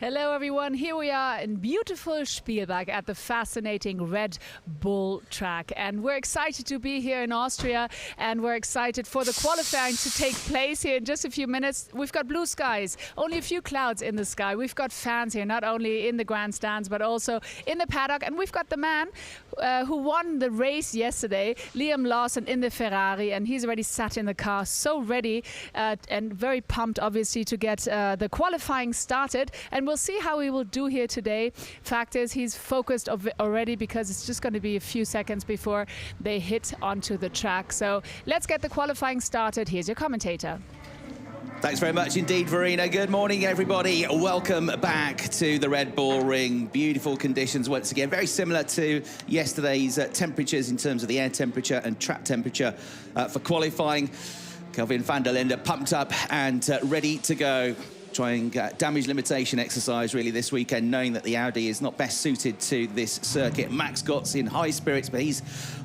Hello everyone, here we are in beautiful Spielberg at the fascinating Red Bull track, and we're excited to be here in Austria, and we're excited for the qualifying to take place here in just a few minutes. We've got blue skies, only a few clouds in the sky. We've got fans here, not only in the grandstands but also in the paddock, and we've got the man who won the race yesterday, Liam Lawson, in the Ferrari, and he's already sat in the car, so ready and very pumped obviously to get the qualifying started, and we'll see how he will do here today. Fact is, he's focused already because it's just going to be a few seconds before they hit onto the track. So let's get the qualifying started. Here's your commentator. Thanks very much indeed, Verena. Good morning, everybody. Welcome back to the Red Bull Ring. Beautiful conditions once again, very similar to yesterday's temperatures in terms of the air temperature and track temperature for qualifying. Kelvin Van Der Linde pumped up and ready to go. Trying damage limitation exercise really this weekend, knowing that the Audi is not best suited to this circuit. Max Gott's in high spirits, but he's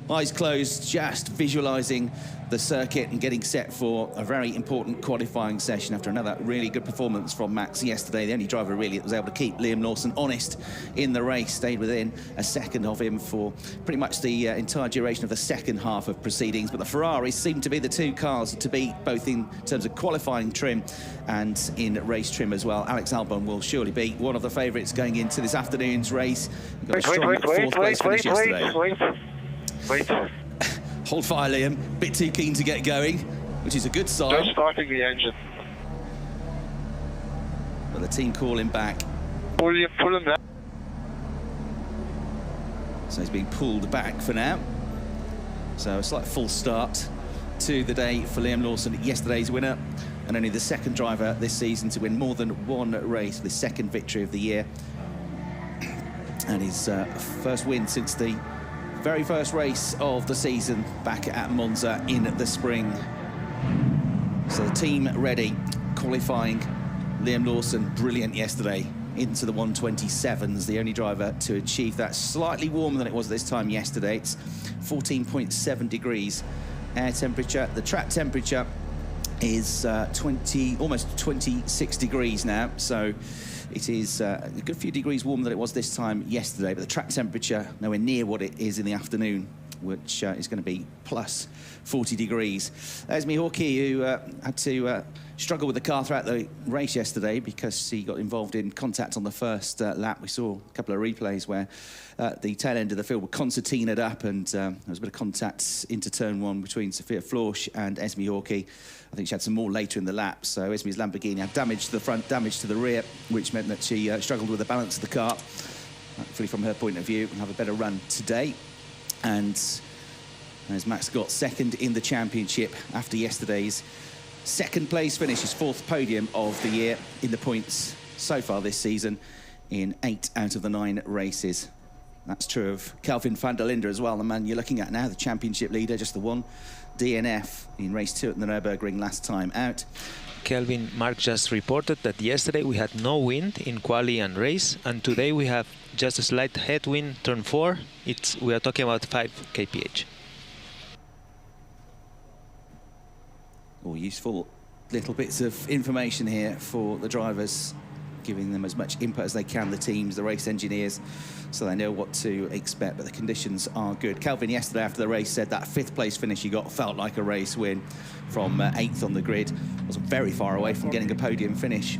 eyes closed, just visualising the circuit and getting set for a very important qualifying session after another really good performance from Max yesterday. The only driver really that was able to keep Liam Lawson honest in the race, stayed within a second of him for pretty much the entire duration of the second half of proceedings. But the Ferraris seem to be the two cars to beat, both in terms of qualifying trim and in race trim as well. Alex Albon will surely be one of the favourites going into this afternoon's race. Got a strong fourth place finish yesterday. Wait. Hold fire, Liam. Bit too keen to get going, which is a good sign. Just starting the engine. But the team calling back. Pull him back. So he's being pulled back for now. So a slight full start to the day for Liam Lawson, yesterday's winner, and only the second driver this season to win more than one race, the second victory of the year, and his first win since the very first race of the season back at Monza in the spring. So the team ready, qualifying. Liam Lawson, brilliant yesterday, into the 127s, the only driver to achieve that. Slightly warmer than it was this time yesterday. It's 14.7 degrees air temperature. The track temperature is almost 26 degrees now, so it is a good few degrees warmer than it was this time yesterday, but the track temperature nowhere near what it is in the afternoon, which is going to be plus 40 degrees. There's Mihawki, who had to struggle with the car throughout the race yesterday because he got involved in contact on the first lap. We saw a couple of replays where the tail end of the field were concertinaed up, and there was a bit of contact into turn one between Sophia Florsch and Esme Hawkey. I think she had some more later in the lap, so Esme's Lamborghini had damage to the front, damage to the rear, which meant that she struggled with the balance of the car. Hopefully, from her point of view, we'll have a better run today. And as Max got second in the championship after yesterday's second place finish, his fourth podium of the year in the points so far this season in 8 out of the 9 races. That's true of Kelvin Van Der Linde as well, the man you're looking at now, the championship leader, just the one DNF in race 2 at the Nürburgring last time out. Kelvin, Mark just reported that yesterday we had no wind in quali and race, and today we have just a slight headwind, turn 4. We are talking about 5 kph. All useful little bits of information here for the drivers, giving them as much input as they can, the teams, the race engineers, so they know what to expect, but the conditions are good. Kelvin yesterday after the race said that 5th place finish he got felt like a race win from 8th on the grid. Wasn't very far away from getting a podium finish.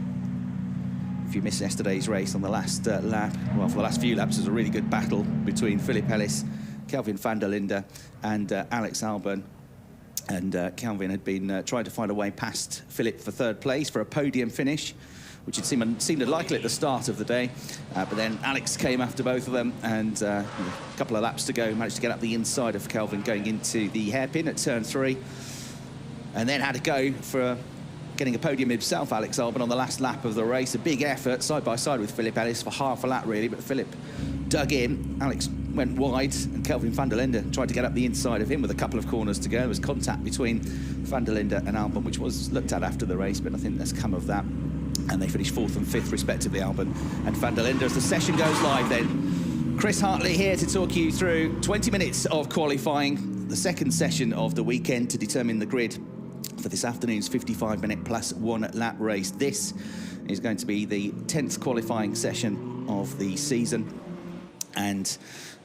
If you missed yesterday's race on the last lap, well, for the last few laps, it was a really good battle between Philip Ellis, Kelvin Van Der Linde and Alex Albon. And Kelvin had been trying to find a way past Philip for 3rd place for a podium finish, which had seemed likely at the start of the day. But then Alex came after both of them, and a couple of laps to go, managed to get up the inside of Kelvin going into the hairpin at turn 3. And then had to go for getting a podium himself, Alex Albon, on the last lap of the race. A big effort, side by side with Philip Ellis for half a lap, really, but Philip dug in. Alex went wide, and Kelvin Van Der Linde tried to get up the inside of him with a couple of corners to go. There was contact between Van Der Linde and Albon, which was looked at after the race, but nothing that's come of that. And they finished 4th and 5th, respectively, Albon and Van Der Linde. As the session goes live then, Chris Hartley here to talk you through 20 minutes of qualifying, the second session of the weekend to determine the grid for this afternoon's 55-minute plus 1 lap race. This is going to be the 10th qualifying session of the season. And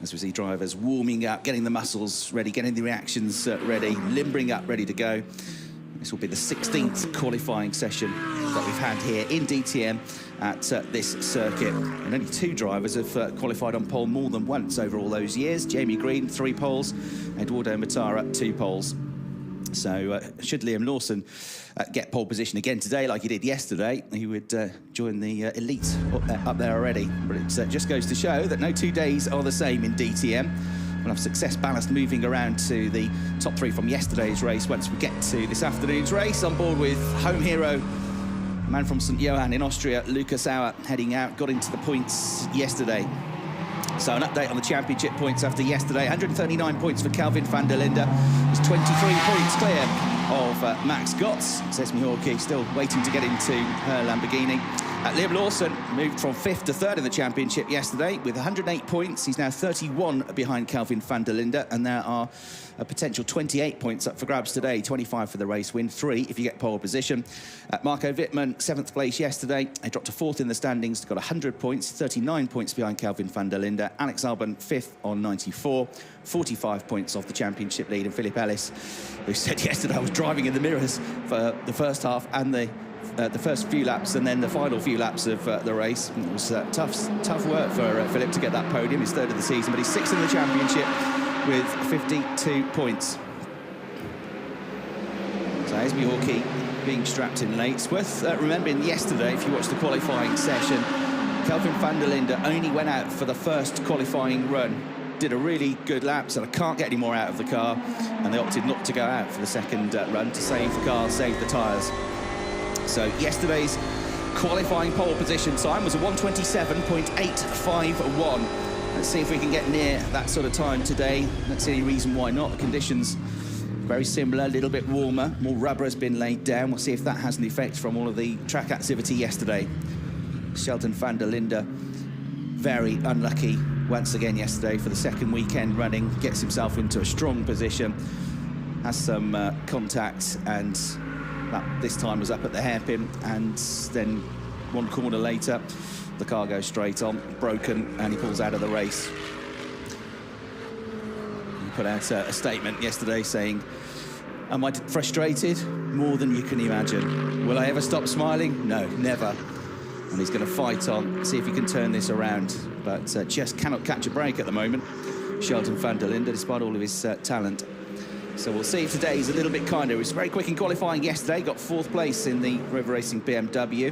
as we see drivers warming up, getting the muscles ready, getting the reactions ready, limbering up, ready to go. This will be the 16th qualifying session that we've had here in DTM at this circuit. And only 2 drivers have qualified on pole more than once over all those years. Jamie Green, 3 poles. Eduardo Matara, 2 poles. So should Liam Lawson get pole position again today, like he did yesterday, he would join the elite up there already. But it just goes to show that no 2 days are the same in DTM. We'll have success ballast moving around to the top 3 from yesterday's race once we get to this afternoon's race. On board with home hero, a man from St. Johann in Austria, Lukas Auer, heading out, got into the points yesterday. So an update on the championship points after yesterday. 139 points for Kelvin Van Der Linde. He's 23 points clear of Max Gotts. Says Mihawki still waiting to get into her Lamborghini. Liam Lawson moved from 5th to 3rd in the championship yesterday with 108 points. He's now 31 behind Kelvin Van Der Linde, and there are a potential 28 points up for grabs today. 25 for the race win, 3 if you get pole position. Marco Vittman, 7th place yesterday. He dropped to 4th in the standings, got 100 points, 39 points behind Kelvin Van Der Linde. Alex Albon, 5th on 94, 45 points off the championship lead. And Philip Ellis, who said yesterday I was driving in the mirrors for the first half and the first few laps and then the final few laps of the race. It was tough work for Philip to get that podium. He's 3rd of the season, but he's 6th in the championship with 52 points. So there's Mihawki being strapped in late. It's worth remembering yesterday, if you watched the qualifying session, Kelvin Van Der Linde only went out for the first qualifying run. Did a really good lap, so I can't get any more out of the car, and they opted not to go out for the second run to save the car, save the tyres. So yesterday's qualifying pole position time was a 1:27.851. Let's see if we can get near that sort of time today. Don't see any reason why not. The conditions very similar, a little bit warmer. More rubber has been laid down. We'll see if that has an effect from all of the track activity yesterday. Kelvin Van Der Linde, very unlucky once again yesterday for the 2nd weekend running. Gets himself into a strong position, has some contact, and that this time was up at the hairpin, and then 1 corner later the car goes straight on, broken, and he pulls out of the race. He put out a statement yesterday saying, "Am I frustrated? More than you can imagine. Will I ever stop smiling? No, never." And he's going to fight on, see if he can turn this around, but just cannot catch a break at the moment, Kelvin Van Der Linde, despite all of his talent. So we'll see if today is a little bit kinder. He was very quick in qualifying yesterday, got 4th place in the River Racing BMW.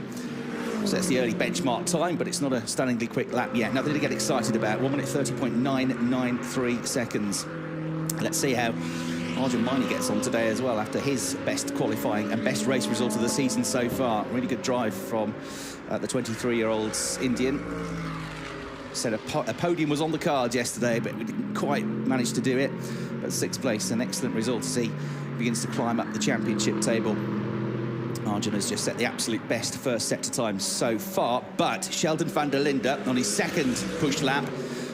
So that's the early benchmark time, but it's not a stunningly quick lap yet. Nothing to get excited about. 1:30.993 seconds. Let's see how Arjun Maini gets on today as well after his best qualifying and best race result of the season so far. Really good drive from the 23-year-old Indian. Said a podium was on the cards yesterday, but we didn't quite manage to do it. But 6th place, an excellent result to see. Begins to climb up the championship table. Arjun has just set the absolute best first sector time so far, but Kelvin Van Der Linde on his 2nd push lap,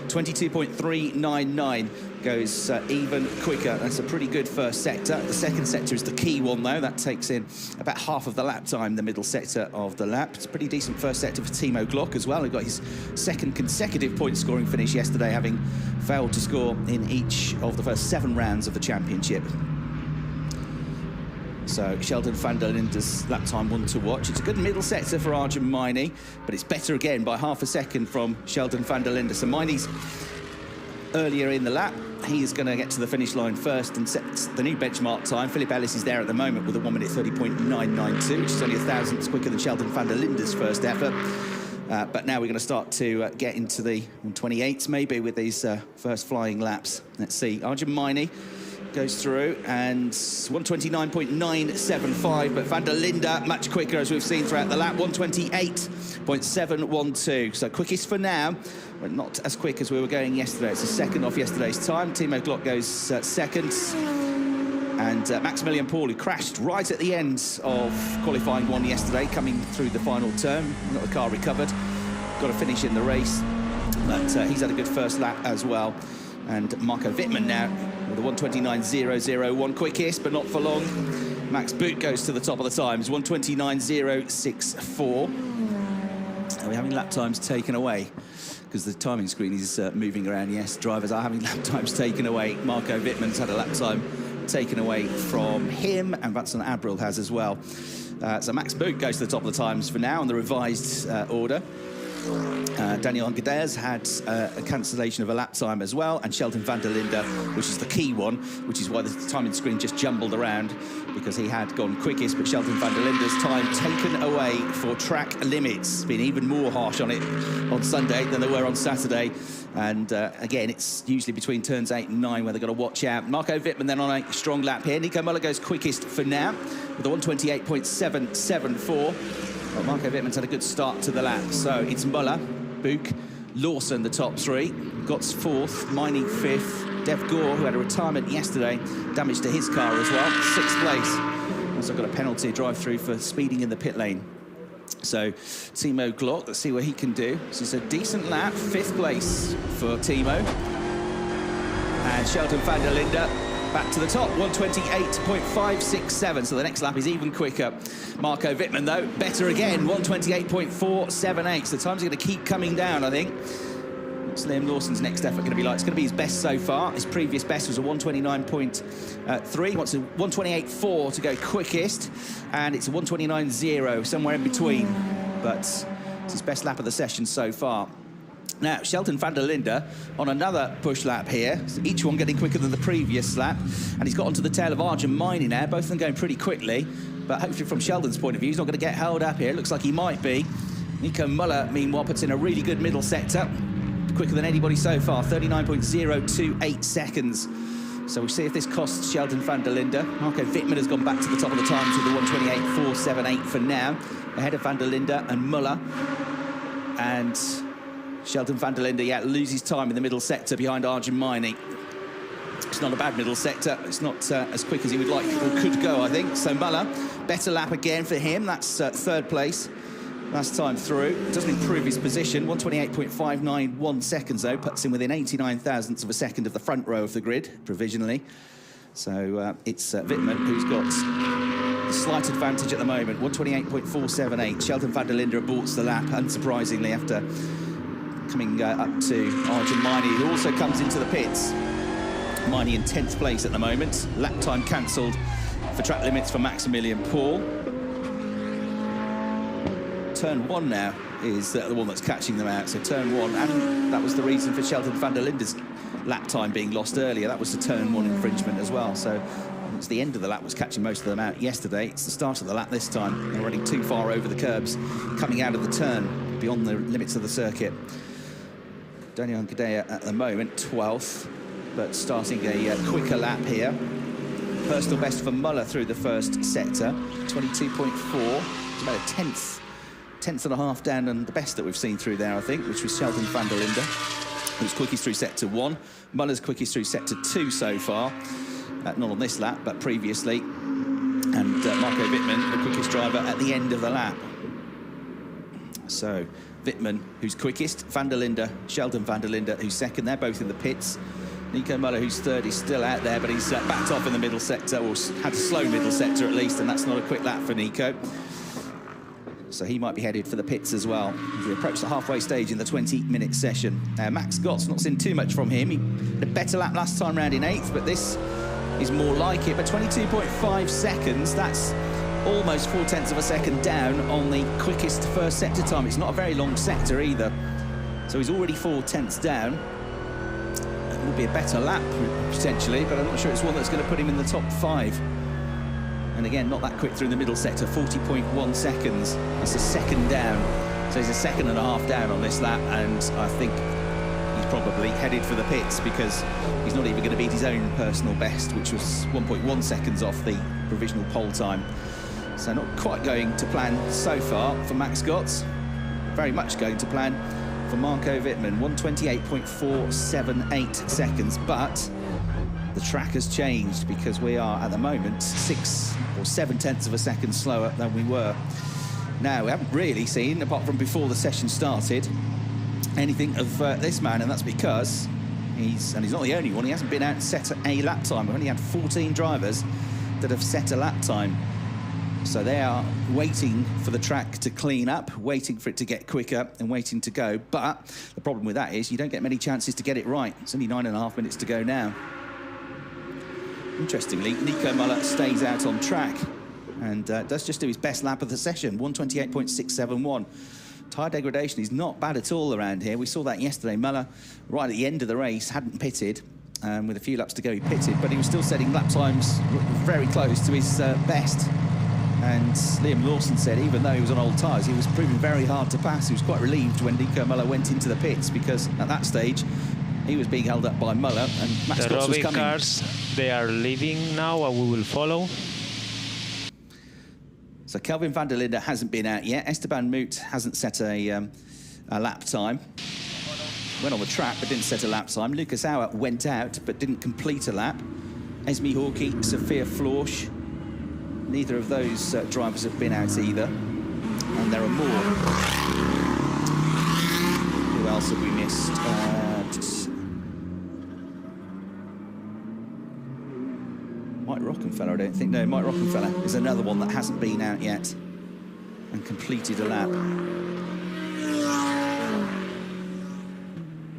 22.399, goes even quicker. That's a pretty good first sector. The 2nd sector is the key one, though. That takes in about half of the lap time, the middle sector of the lap. It's a pretty decent first sector for Timo Glock as well. He got his 2nd consecutive point-scoring finish yesterday, having failed to score in each of the first 7 rounds of the championship. So Kelvin Van Der Linde's lap time one to watch. It's a good middle sector for Arjun Maini, but it's better again by half a second from Kelvin Van Der Linde. So Maini's earlier in the lap. He is going to get to the finish line first and set the new benchmark time. Philip Ellis is there at the moment with a 1:30.992, which is only 1,000ths quicker than Kelvin Van Der Linde's first effort. But now we're going to start to get into the 1:28s maybe with these first flying laps. Let's see. Arjun Maini goes through and 1:29.975, but Van Der Linde much quicker, as we've seen throughout the lap, 1:28.712. So quickest for now, but not as quick as we were going yesterday. It's a 2nd off yesterday's time. Timo Glock goes 2nd. And Maximilian Paul, who crashed right at the end of qualifying 1 yesterday, coming through the final turn, got the car recovered, got a finish in the race, but he's had a good first lap as well. And Marco Vittman now with a 1:29.001, quickest, but not for long. Max Boot goes to the top of the times, 1:29.064. Are we having lap times taken away? Because the timing screen is moving around. Yes, drivers are having lap times taken away. Marco Vittman's had a lap time taken away from him, and Vittman Abril has as well. So Max Boot goes to the top of the times for now on the revised order. Daniel Hunkedeers had a cancellation of a lap time as well, and Kelvin Van Der Linde, which is the key one, which is why the timing screen just jumbled around, because he had gone quickest, but Kelvin Van Der Linde's time taken away for track limits. Been even more harsh on it on Sunday than they were on Saturday. And again, it's usually between turns 8 and 9 where they've got to watch out. Marco Vittman then on a strong lap here. Nico Müller goes quickest for now with a 128.774. Well, Marco Vittman's had a good start to the lap. So it's Müller, Buch, Lawson, the top three. Gott's fourth, Mining fifth. Dev Gore, who had a retirement yesterday, damage to his car as well, sixth place. Also got a penalty drive-through for speeding in the pit lane. So Timo Glock, let's see what he can do. This is a decent lap, fifth place for Timo. And Kelvin Van Der Linde back to the top, 128.567. So the next lap is even quicker. Marco Vittman, though, better again, 128.478. So the times are going to keep coming down, I think. What's Liam Lawson's next effort going to be like? It's going to be his best so far. His previous best was a 129.3. He wants a 128.4 to go quickest, and it's a 129.0, somewhere in between. But it's his best lap of the session so far. Now, Kelvin Van Der Linde on another push lap here, so each one getting quicker than the previous lap, and he's got onto the tail of Arjun Maini now, both of them going pretty quickly, but hopefully from Sheldon's point of view, he's not going to get held up here. It looks like he might be. Nico Müller, meanwhile, puts in a really good middle sector, quicker than anybody so far, 39.028 seconds. So we'll see if this costs Kelvin Van Der Linde. Marco Vittman has gone back to the top of the times with a 128.478 for now, ahead of Van Der Linde and Müller. And Kelvin Van Der Linde, yeah, loses time in the middle sector behind Arjun Maini. It's not a bad middle sector. It's not as quick as he would like or could go, I think. So Müller, better lap again for him. That's third place last time through. Doesn't improve his position. 128.591 seconds, though. Puts him within 89 thousandths of a second of the front row of the grid, provisionally. So it's Vittman who's got the slight advantage at the moment. 128.478. Kelvin Van Der Linde aborts the lap, unsurprisingly, after coming up to Arjun Maini, who also comes into the pits. Maini in 10th place at the moment. Lap time cancelled for track limits for Maximilian Paul. Turn 1 now is the one that's catching them out. So turn 1, and that was the reason for Kelvin Van Der Linde's lap time being lost earlier. That was the turn 1 infringement as well. So it's the end of the lap was catching most of them out yesterday. It's the start of the lap this time. They're running too far over the curbs, coming out of the turn, beyond the limits of the circuit. Daniel Hunkedeers at the moment, 12th, but starting a quicker lap here. Personal best for Müller through the first sector, 22.4. It's about a tenth and a half down on the best that we've seen through there, I think, which was Kelvin Van Der Linde, who's quickest through sector 1. Müller's quickest through sector 2 so far. Not on this lap, but previously. And Marco Vittman, the quickest driver at the end of the lap. So Vittman, who's quickest, Van Der Linde, Kelvin Van Der Linde, who's second. They're both in the pits. Nico Müller, who's third, is still out there, but he's backed off in the middle sector, or had a slow middle sector at least, and that's not a quick lap for Nico. So he might be headed for the pits as well as we approach the halfway stage in the 20-minute session. Max Gott's not seen too much from him. He had a better lap last time round in 8th, but this is more like it. But 22.5 seconds, that's almost 4/10 of a second down on the quickest first sector time. It's not a very long sector either. So he's already 4/10 down. It will be a better lap, potentially, but I'm not sure it's one that's going to put him in the top 5. And again, not that quick through the middle sector, 40.1 seconds. That's a second down. So he's a second and a half down on this lap, and I think he's probably headed for the pits because he's not even going to beat his own personal best, which was 1.1 seconds off the provisional pole time. So not quite going to plan so far for Max Gotts. Very much going to plan for Marco Vittman, 128.478 seconds, but the track has changed because we are at the moment 6 or 7/10 of a second slower than we were. Now, we haven't really seen, apart from before the session started, anything of this man, and that's because he's not the only one. He hasn't been out and set a lap time. We've only had 14 drivers that have set a lap time. So they are waiting for the track to clean up, waiting for it to get quicker and waiting to go. But the problem with that is you don't get many chances to get it right. It's only 9.5 minutes to go now. Interestingly, Nico Müller stays out on track and does just do his best lap of the session, 128.671. Tyre degradation is not bad at all around here. We saw that yesterday. Müller, right at the end of the race, hadn't pitted. With a few laps to go, he pitted, but he was still setting lap times very close to his best. And Liam Lawson said, even though he was on old tyres, he was proving very hard to pass. He was quite relieved when Nico Müller went into the pits, because at that stage, he was being held up by Müller, and Max Scott was coming. The cars, they are leaving now, and we will follow. So Kelvin Van Der Linde hasn't been out yet. Esteban Moot hasn't set a lap time. Went on the track, but didn't set a lap time. Lucas Auer went out, but didn't complete a lap. Esme Hawkey, Sophia Florsch. Neither of those drivers have been out either. And there are more. Who else have we missed? Mike Rockenfeller, I don't think. No, Mike Rockenfeller is another one that hasn't been out yet and completed a lap.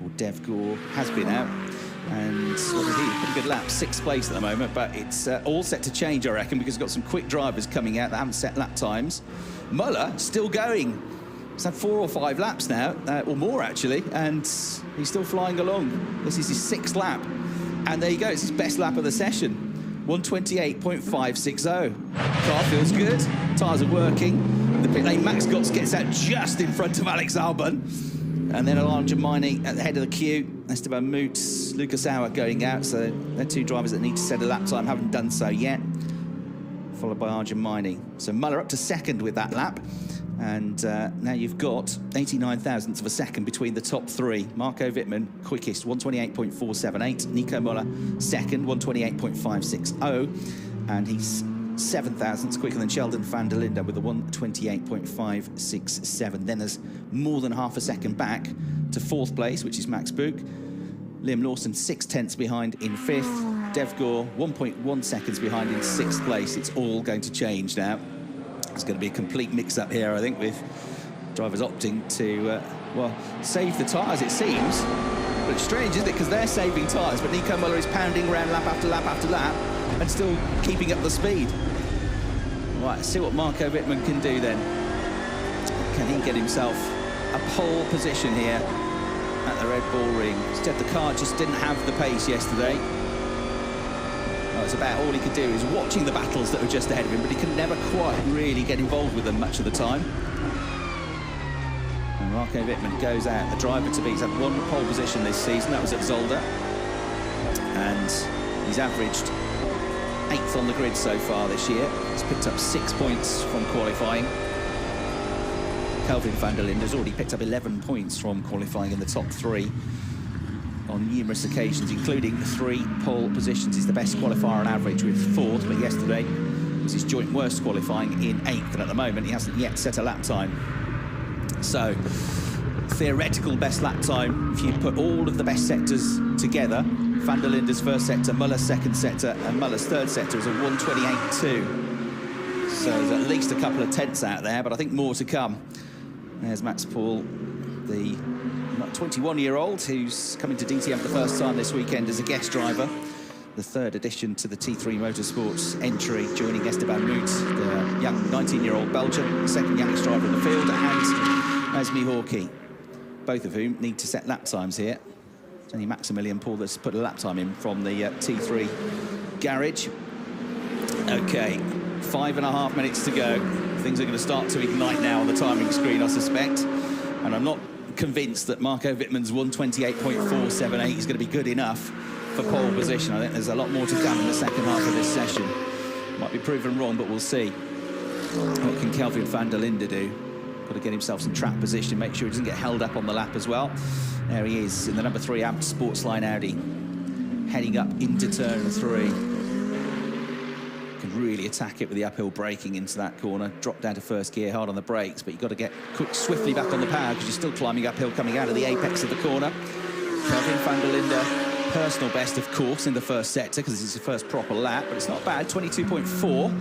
Or Dev Gore has been out. And what did he? Pretty good lap, 6th place at the moment, but it's all set to change, I reckon, because we've got some quick drivers coming out that haven't set lap times. Müller still going. He's had 4 or 5 laps now, or more actually, and he's still flying along. This is his 6th lap, and there you go. It's his best lap of the session, 128.560. Car feels good. Tyres are working. The pit lane, Max Scott gets out just in front of Alex Albon. And then Alain Germani at the head of the queue. Esteban Moot, Lucas Auer going out. So they're 2 drivers that need to set a lap time, haven't done so yet. Followed by Arjumani. So Müller up to 2nd with that lap. And now you've got 89 thousandths of a second between the top 3. Marco Vittman, quickest, 128.478. Nico Müller, 2nd, 128.560. And he's 7 thousandths quicker than Sheldon Van Der Linde with a 128.567. Then there's more than half a second back to 4th place, which is Max Buch. Liam Lawson 6/10ths behind in 5th. Dev Gore 1.1 seconds behind in 6th place. It's all going to change now. It's going to be a complete mix-up here, I think, with drivers opting to, well, save the tyres, it seems. But it's strange, isn't it? Because they're saving tyres, but Nico Müller is pounding around lap after lap after lap and still keeping up the speed. Right, let's see what Marco Vittman can do then. Can he get himself a pole position here at the Red Bull Ring? Instead, the car just didn't have the pace yesterday. Well, it's about all he could do is watching the battles that were just ahead of him, but he could never quite really get involved with them much of the time. And Marco Vittman goes out, the driver to beat. He's had 1 pole position this season, that was at Zolder. And he's averaged 8th on the grid so far this year. He's picked up 6 points from qualifying. Kelvin Van Der Linde has already picked up 11 points from qualifying in the top 3 on numerous occasions, including 3 pole positions. He's the best qualifier on average with 4th, but yesterday was his joint worst qualifying in 8th, and at the moment he hasn't yet set a lap time. So, theoretical best lap time, if you put all of the best sectors together, Van Der Linde's 1st sector, Müller's 2nd sector, and Müller's 3rd sector is a 128.2. So there's at least a couple of tenths out there, but I think more to come. There's Max Paul, the 21-year-old who's coming to DTM for the first time this weekend as a guest driver. The 3rd addition to the T3 Motorsports entry, joining Esteban Moot, the young 19-year-old Belgian, the 2nd youngest driver in the field, and Esme Hawkey, both of whom need to set lap times here. It's only Maximilian Paul that's put a lap time in from the T3 garage. Okay, 5.5 minutes to go. Things are going to start to ignite now on the timing screen, I suspect. And I'm not convinced that Marco Vittman's 128.478 is going to be good enough for pole position. I think there's a lot more to come in the second half of this session. Might be proven wrong, but we'll see. What can Kelvin Van Der Linde do? Got to get himself some track position, make sure he doesn't get held up on the lap as well. There he is in the number 3 Abt Sportsline Audi, heading up into turn 3. Can really attack it with the uphill braking into that corner. Drop down to 1st gear, hard on the brakes, but you've got to get swiftly back on the power because you're still climbing uphill coming out of the apex of the corner. Kelvin Van Der Linde, personal best, of course, in the 1st sector because it's his first proper lap, but it's not bad, 22.4.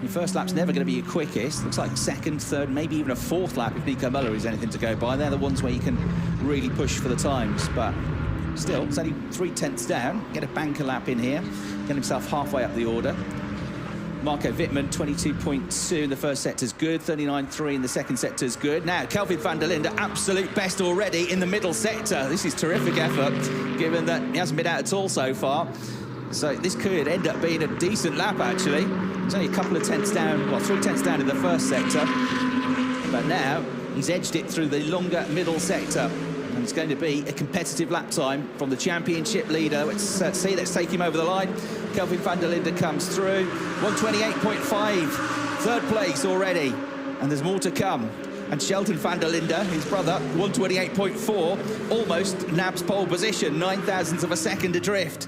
Your first lap's never going to be your quickest. Looks like second, third, maybe even a fourth lap if Nico Müller is anything to go by. They're the ones where you can really push for the times, but still, it's only 3/10 down. Get a banker lap in here, get himself halfway up the order. Marco Vittman, 22.2 in the first sector is good, 39.3 in the second sector is good. Now, Kelvin Van Der Linde, absolute best already in the middle sector. This is terrific effort, given that he hasn't been out at all so far. So this could end up being a decent lap, actually. He's only a couple of tenths down, well, 3/10 down in the first sector. But now, he's edged it through the longer middle sector. And it's going to be a competitive lap time from the championship leader. Let's take him over the line. Kelvin Van Der Linde comes through. 128.5, third place already. And there's more to come. And Sheldon Van Der Linde, his brother, 128.4, almost nabs pole position, 9 thousandths of a second adrift.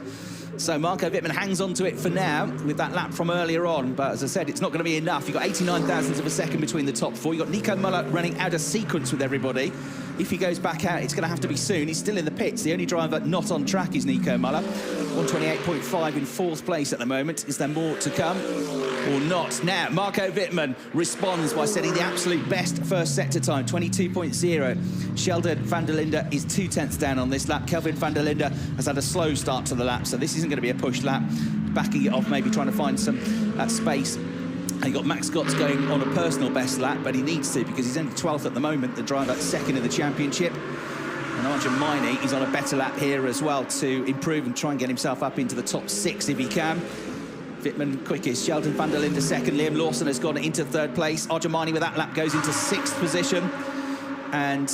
So Marco Vittman hangs on to it for now with that lap from earlier on. But as I said, it's not going to be enough. You've got 89 thousandths of a second between the top four. You've got Nico Müller running out of sequence with everybody. If he goes back out, it's going to have to be soon. He's still in the pits. The only driver not on track is Nico Müller. 128.5 in fourth place at the moment. Is there more to come or not? Now, Marco Vittman responds by setting the absolute best first sector time, 22.0. Sheldon Van Der Linde is 2/10 down on this lap. Kelvin Van Der Linde has had a slow start to the lap, so this isn't going to be a push lap. Backing it off, maybe trying to find some space. And you've got Max Scott going on a personal best lap, but he needs to because he's only 12th at the moment, the driver second in the championship. And Arjun Maini, he's on a better lap here as well to improve and try and get himself up into the top 6 if he can. Vittman quickest, Sheldon Van Der Linde second, Liam Lawson has gone into third place. Arjun Maini with that lap goes into 6th position. And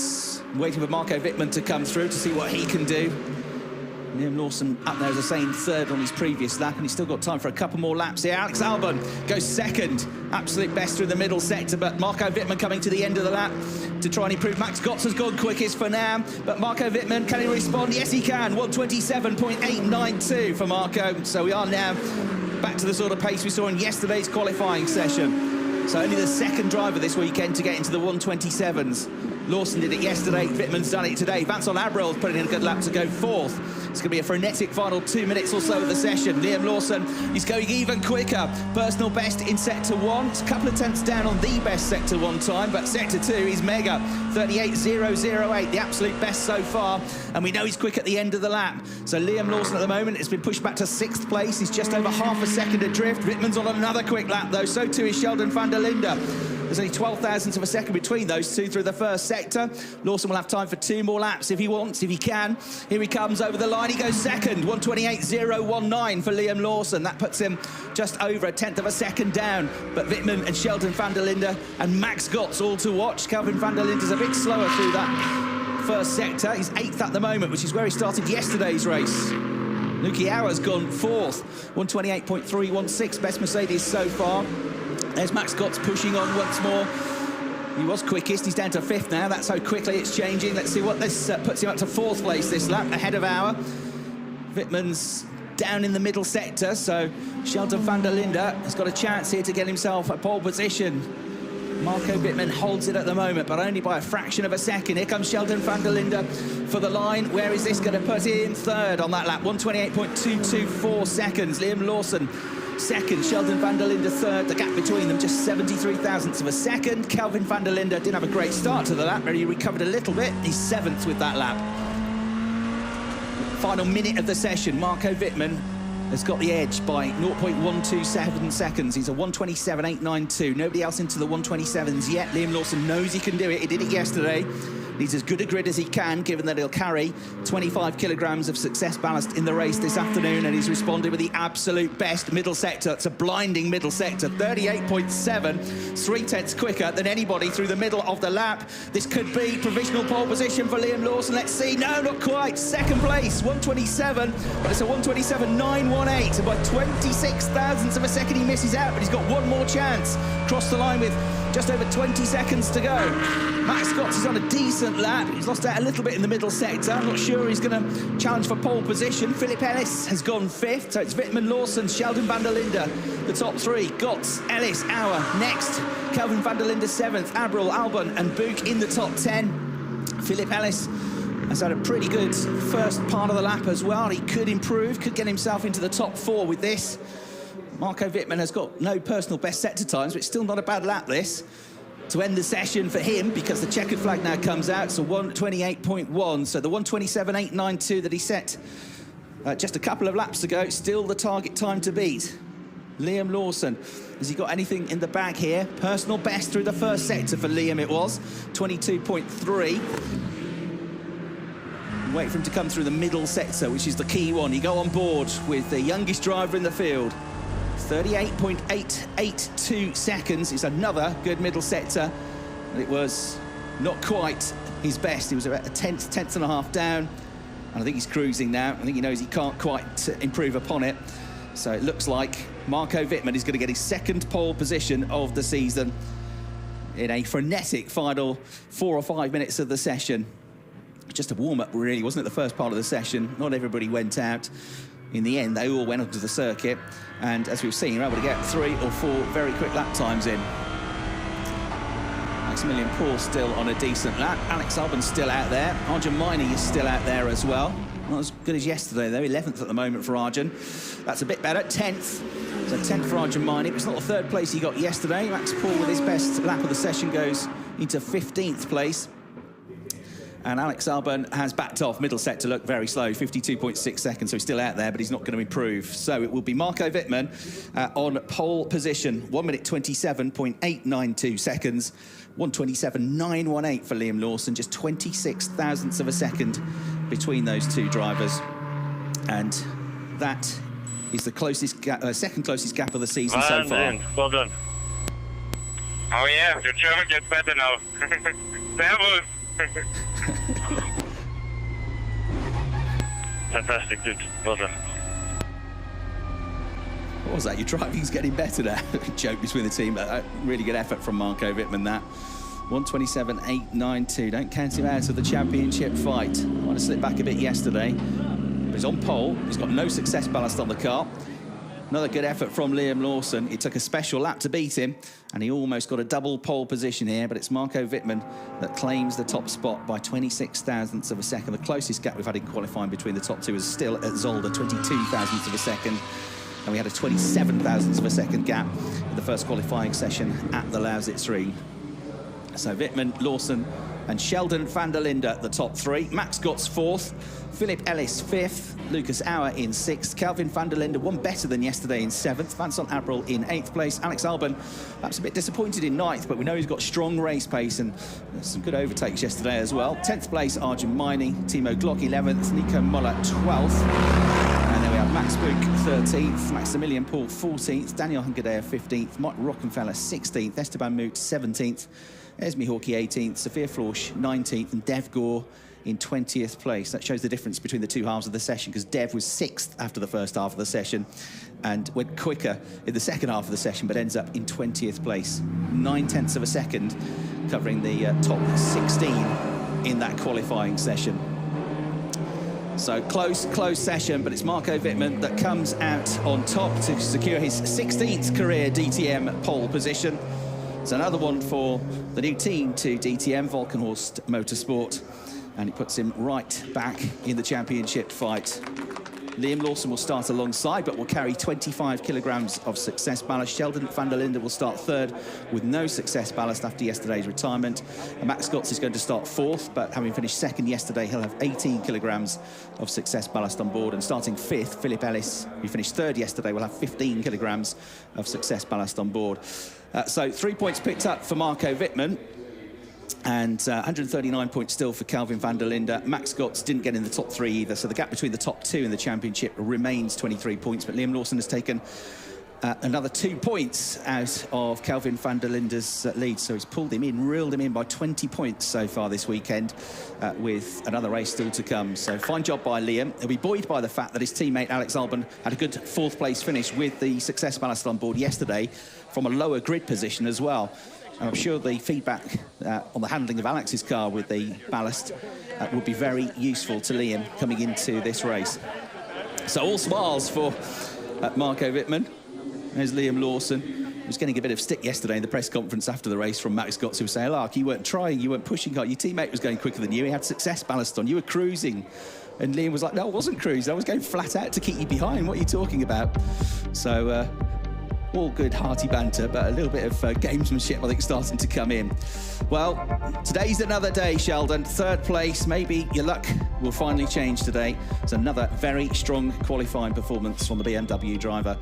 waiting for Marco Vittman to come through to see what he can do. Liam Lawson up there, as I say, in third on his previous lap, and he's still got time for a couple more laps here. Alex Albon goes second, absolute best through the middle sector, but Marco Vittman coming to the end of the lap to try and improve. Max Gotts has gone quickest for now, but Marco Vittman, can he respond? Yes, he can. 127.892 for Marco. So we are now back to the sort of pace we saw in yesterday's qualifying session. So only the second driver this weekend to get into the 127s. Lawson did it yesterday, Vittman's done it today. Vincent Abril putting in a good lap to go fourth. It's going to be a frenetic final 2 minutes or so of the session. Liam Lawson is going even quicker. Personal best in sector 1. It's a couple of tenths down on the best sector 1 time, but sector 2 is mega. 38.008, the absolute best so far. And we know he's quick at the end of the lap. So Liam Lawson at the moment has been pushed back to 6th place. He's just over half a second adrift. Vittman's on another quick lap though. So too is Sheldon Van Der Linde. There's only 12 thousandths of a second between those two through the first sector. Lawson will have time for 2 more laps if he wants, if he can. Here he comes over the line. He goes second, 128.019 for Liam Lawson. That puts him just over a tenth of a second down. But Vittman and Sheldon Van Der Linde and Max Gotts all to watch. Kelvin Van Der Linde's a bit slower through that first sector. He's 8th at the moment, which is where he started yesterday's race. Luki Auer's gone 4th, 128.316, best Mercedes so far. There's Max Gotts pushing on once more. He was quickest, he's down to 5th now. That's how quickly it's changing. Let's see what this puts him up to 4th place this lap, ahead of Auer. Vittman's down in the middle sector, so Sheldon Van Der Linde has got a chance here to get himself a pole position. Marco Vittman holds it at the moment, but only by a fraction of a second. Here comes Sheldon Van Der Linde for the line. Where is this going to put in? 3rd on that lap, 128.224 seconds. Liam Lawson second, Sheldon Van Der Linde 3rd. The gap between them just 73 thousandths of a second. Kelvin Van Der Linde didn't have a great start to the lap, but he recovered a little bit. He's 7th with that lap. Final minute of the session, Marco Vittman has got the edge by 0.127 seconds. He's a 127.892. Nobody else into the 127s yet. Liam Lawson knows he can do it. He did it yesterday. Needs as good a grid as he can, given that he'll carry 25 kilograms of success ballast in the race this afternoon, and he's responded with the absolute best middle sector. It's a blinding middle sector, 38.7, 3/10 quicker than anybody through the middle of the lap. This could be provisional pole position for Liam Lawson. Let's see. No, not quite. 2nd place, 127, but it's a 127.918, so by 26 thousandths of a second he misses out, but he's got one more chance. Cross the line with just over 20 seconds to go. Max Gotts is on a decent lap. He's lost out a little bit in the middle sector. I'm not sure he's going to challenge for pole position. Philip Ellis has gone 5th. So it's Vittman, Lawson, Sheldon Van Der Linde, the top 3. Gotts, Ellis, Auer next. Kelvin Van Der Linde 7th. Abril, Albon and Buch in the top 10. Philip Ellis has had a pretty good first part of the lap as well. He could improve, could get himself into the top 4 with this. Marco Vittman has got no personal best sector times, but it's still not a bad lap, this, to end the session for him, because the checkered flag now comes out. So 1:28.1, so the 1:27.892 that he set just a couple of laps ago, still the target time to beat. Liam Lawson, has he got anything in the bag here? Personal best through the first sector for Liam it was, 22.3. Wait for him to come through the middle sector, which is the key one. You go on board with the youngest driver in the field. 38.882 seconds is another good middle sector. And it was not quite his best. He was about a tenth and a half down. And I think he's cruising now. I think he knows he can't quite improve upon it. So it looks like Marco Vittman is going to get his second pole position of the season in a frenetic final 4 or 5 minutes of the session. Just a warm-up, really, wasn't it, the first part of the session? Not everybody went out. In the end, they all went onto the circuit. And as we've seen, you're able to get 3 or 4 very quick lap times in. Maximilian Paul still on a decent lap. Alex Albon's still out there. Arjun Miney is still out there as well. Not as good as yesterday, though. 11th at the moment for Arjun. That's a bit better. 10th. So 10th for Arjun Miney. It's not the 3rd place he got yesterday. Max Paul, with his best lap of the session, goes into 15th place. And Alex Albon has backed off. Middle sector looked very slow, 52.6 seconds, so he's still out there, but he's not going to improve. So it will be Marco Vittman on pole position, 1:27.892 seconds, 1:27.918 for Liam Lawson, just 26 thousandths of a second between those two drivers. And that is the closest second closest gap of the season so far. Well done. Oh yeah, your German gets better now. Servus. Fantastic, dude. Well done. What was that? Your driving's getting better now. Joke between the team. Really good effort from Marco Vittman, that. 1:27.892. Don't count him out of the championship fight. Might have slipped back a bit yesterday. But he's on pole. He's got no success ballast on the car. Another good effort from Liam Lawson. It took a special lap to beat him, and he almost got a double pole position here, but it's Marco Vittman that claims the top spot by 26 thousandths of a second. The closest gap we've had in qualifying between the top two is still at Zolder, 22 thousandths of a second. And we had a 27 thousandths of a second gap in the first qualifying session at the Lausitz-Ring. So Vittman, Lawson and Sheldon van der Linde at the top 3. Max Gott's 4th, Philip Ellis 5th, Lucas Auer in 6th, Kelvin Van Der Linde, one better than yesterday, in 7th, Vincent Abril in 8th place, Alex Albon perhaps a bit disappointed in 9th, but we know he's got strong race pace and some good overtakes yesterday as well. 10th place, Arjun Miney, Timo Glock 11th, Nico Muller 12th. And then we have Max Buch 13th, Maximilian Paul 14th, Daniel Hungadea 15th, Mike Rockenfeller 16th, Esteban Moot 17th, Esme Hawkey 18th, Sophia Florsch 19th, and Dev Gore in 20th place. That shows the difference between the two halves of the session, because Dev was 6th after the first half of the session and went quicker in the second half of the session, but ends up in 20th place. 9/10 of a second, covering the top 16 in that qualifying session. So close session, but it's Marco Vittman that comes out on top to secure his 16th career DTM pole position. It's another one for the new team to DTM, Volkenhorst Motorsport, and it puts him right back in the championship fight. Liam Lawson will start alongside, but will carry 25 kilograms of success ballast. Sheldon van der Linde will start 3rd with no success ballast after yesterday's retirement. And Max Gott's is going to start 4th, but having finished 2nd yesterday, he'll have 18 kilograms of success ballast on board. And starting 5th, Philip Ellis, who finished 3rd yesterday, will have 15 kilograms of success ballast on board. So 3 points picked up for Marco Vittman. And 139 points still for Kelvin Van Der Linde. Max Gott's didn't get in the top 3 either, so the gap between the top 2 in the championship remains 23 points. But Liam Lawson has taken another 2 points out of Kelvin Van Der Linde's lead, so he's pulled him in, reeled him in by 20 points so far this weekend, with another race still to come. So fine job by Liam. He'll be buoyed by the fact that his teammate Alex Albon had a good 4th place finish with the success ballast on board yesterday from a lower grid position as well. And I'm sure the feedback on the handling of Alex's car with the ballast would be very useful to Liam coming into this race. So all smiles for Marco Vittman. There's Liam Lawson. He was getting a bit of stick yesterday in the press conference after the race from Max Gotts, who was saying, "Lark, you weren't trying, you weren't pushing hard. Your teammate was going quicker than you. He had success ballast on. You were cruising." And Liam was like, "No, I wasn't cruising. I was going flat out to keep you behind. What are you talking about?" So All good hearty banter, but a little bit of gamesmanship, I think, starting to come in. Well, today's another day, Sheldon. Third place, maybe your luck will finally change today. It's another very strong qualifying performance from the BMW driver.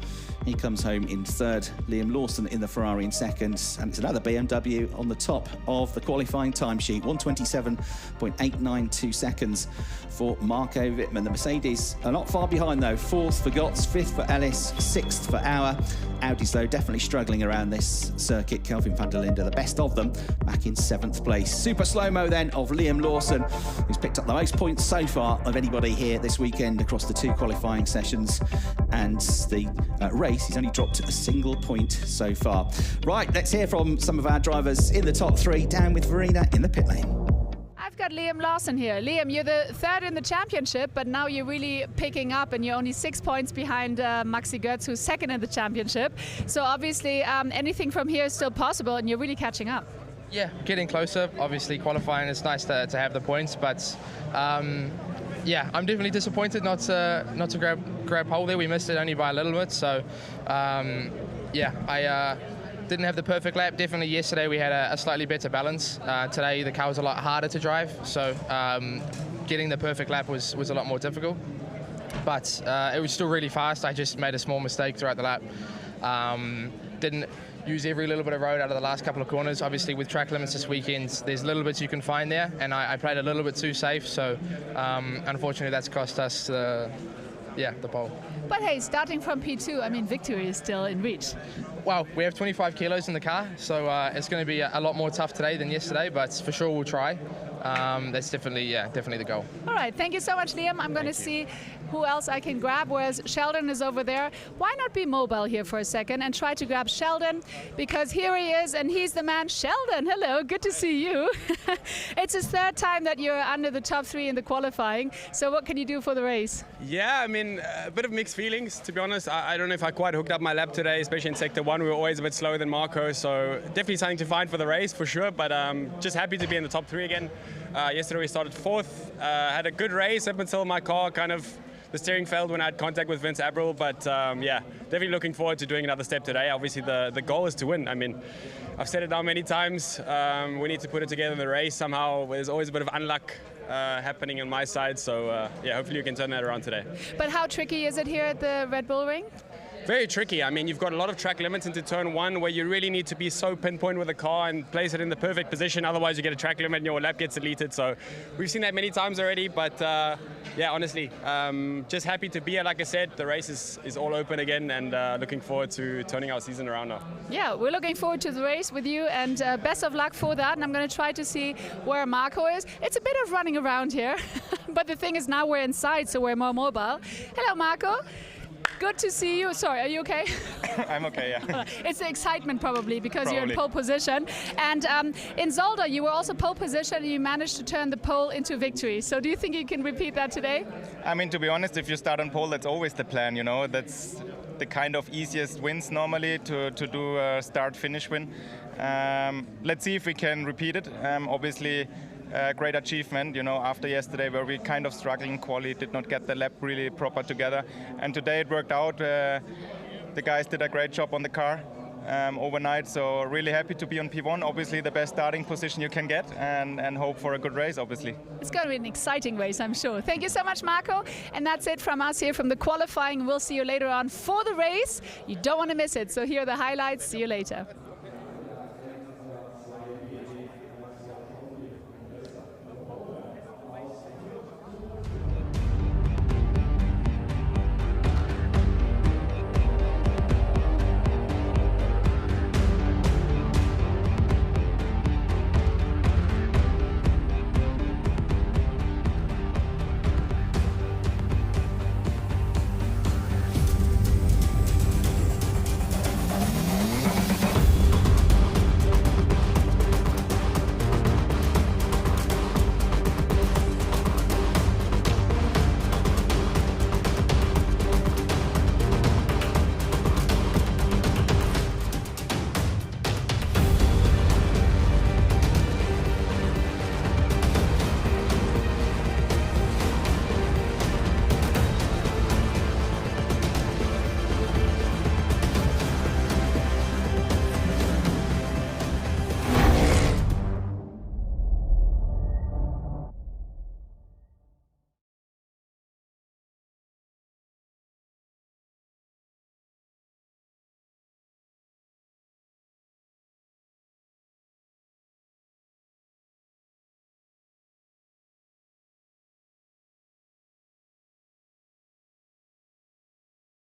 He comes home in third, Liam Lawson in the Ferrari in second, and it's another BMW on the top of the qualifying timesheet, 127.892 seconds for Marco Vittman. The Mercedes are not far behind though, fourth for Gotts, fifth for Ellis, sixth for Auer. Audi's though definitely struggling around this circuit. Kelvin Van Der Linde, the best of them, back in seventh place. Super slow-mo then of Liam Lawson, who's picked up the most points so far of anybody here this weekend across the two qualifying sessions, and the race, he's only dropped a single point so far. Right, let's hear from some of our drivers in the top three, down with Verena in the pit lane. I've got Liam Lawson here. Liam, you're the third in the championship, but now you're really picking up and you're only 6 points behind Maxi Götz, who's second in the championship. So obviously anything from here is still possible and you're really catching up. Yeah, getting closer. Obviously qualifying, it's nice to have the points, but yeah, I'm definitely disappointed not to grab pole there. We missed it only by a little bit, so yeah, I didn't have the perfect lap. Definitely yesterday we had a slightly better balance. Today the car was a lot harder to drive, so getting the perfect lap was a lot more difficult. But it was still really fast. I just made a small mistake throughout the lap. Didn't use every little bit of road out of the last couple of corners. Obviously with track limits this weekend, there's little bits you can find there, and I played a little bit too safe, so unfortunately that's cost us the pole. But hey, starting from P2, I mean, victory is still in reach. Well, we have 25 kilos in the car, so it's going to be a lot more tough today than yesterday, but for sure we'll try. That's definitely the goal. All right, thank you so much, Liam. I'm going to see who else I can grab, whereas Sheldon is over there. Why not be mobile here for a second and try to grab Sheldon, because here he is, and he's the man. Sheldon, hello, good to see you. It's his third time that you're under the top three in the qualifying, so what can you do for the race? Yeah, I mean, a bit of mixed feelings, to be honest. I don't know if I quite hooked up my lap today, especially in Sector 1. We were always a bit slower than Marco, so definitely something to find for the race, for sure, but just happy to be in the top three again. Yesterday we started fourth, had a good race up until my car the steering failed when I had contact with Vince Abril, but yeah, definitely looking forward to doing another step today. Obviously the goal is to win. I mean, I've said it now many times, we need to put it together in the race somehow. There's always a bit of unluck happening on my side, so yeah, hopefully you can turn that around today. But how tricky is it here at the Red Bull Ring? Very tricky. I mean, you've got a lot of track limits into turn one where you really need to be so pinpoint with the car and place it in the perfect position. Otherwise, you get a track limit and your lap gets deleted. So we've seen that many times already. But yeah, honestly, just happy to be here. Like I said, the race is all open again, and looking forward to turning our season around now. Yeah, we're looking forward to the race with you, and best of luck for that. And I'm going to try to see where Marco is. It's a bit of running around here, but the thing is now we're inside, so we're more mobile. Hello, Marco. Good to see you. Sorry, are you okay? I'm okay, yeah. It's the excitement probably, because you're in pole position. And in Zolder, you were also pole position and you managed to turn the pole into victory. So do you think you can repeat that today? I mean, to be honest, if you start on pole, that's always the plan, you know. That's the kind of easiest wins normally, to do a start-finish win. Let's see if we can repeat it. Obviously, great achievement, you know, after yesterday where we kind of struggling quali, did not get the lap really proper together. And today it worked out. The guys did a great job on the car overnight, so really happy to be on P1. Obviously the best starting position you can get, and hope for a good race, obviously. It's going to be an exciting race, I'm sure. Thank you so much, Marco. And that's it from us here from the qualifying. We'll see you later on for the race. You don't want to miss it. So here are the highlights. See you later.